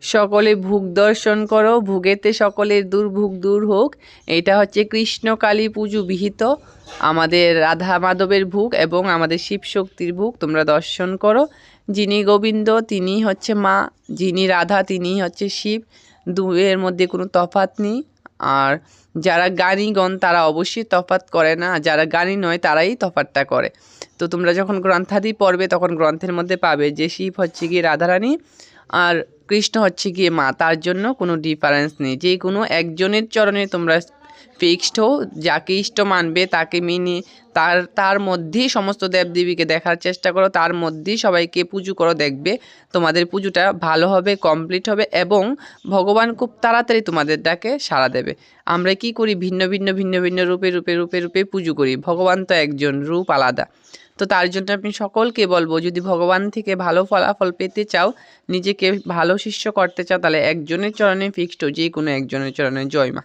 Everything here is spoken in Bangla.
সকলে ভোগ দর্শন করো, ভোগেতে সকলের দুর্ভোগ দূর হোক। এটা হচ্ছে কৃষ্ণ কালী পুজো বিহিত আমাদের রাধা মাধবের ভোগ এবং আমাদের শিব শক্তির ভোগ। তোমরা দর্শন করো। যিনি গোবিন্দ তিনি হচ্ছে মা, যিনি রাধা তিনি হচ্ছে শিব। দুয়ের মধ্যে কোনো তফাৎ নেই। আর যারা জ্ঞানীগণ তারা অবশ্যই তফাৎ করে না, যারা জ্ঞানী নয় তারাই তফাৎটা করে। তো তোমরা যখন গ্রন্থাদি পড়বে তখন গ্রন্থের মধ্যে পাবে যে শিব হচ্ছে গিয়ে রাধারানী আর কৃষ্ণ হচ্ছে গিয়ে মা, তার জন্য কোনো ডিফারেন্স নেই। যে কোনো একজনের চরণে তোমরা ফিক্সড হও, যাকে ইষ্ট মানবে তাকে মেনে তার মধ্যেই সমস্ত দেবদেবীকে দেখার চেষ্টা করো, তার মধ্যেই সবাইকে পুজো করো, দেখবে তোমাদের পুজোটা ভালো হবে, কমপ্লিট হবে এবং ভগবান খুব তাড়াতাড়ি তোমাদের ডাকে সাড়া দেবে। আমরা কি করি, ভিন্ন ভিন্ন ভিন্ন ভিন্ন রূপে রূপে রূপে রূপে পুজো করি, ভগবান তো একজন, রূপ আলাদা। তো তার জন্য আমি সকলকে বলবো, যদি ভগবান থেকে ভালো ফলাফল পেতে চাও, নিজেকে ভালো শিষ্য করতে চাও, তাহলে একজনের চরণে ফিক্সড, যে কোনো একজনের চরণে। জয় মা।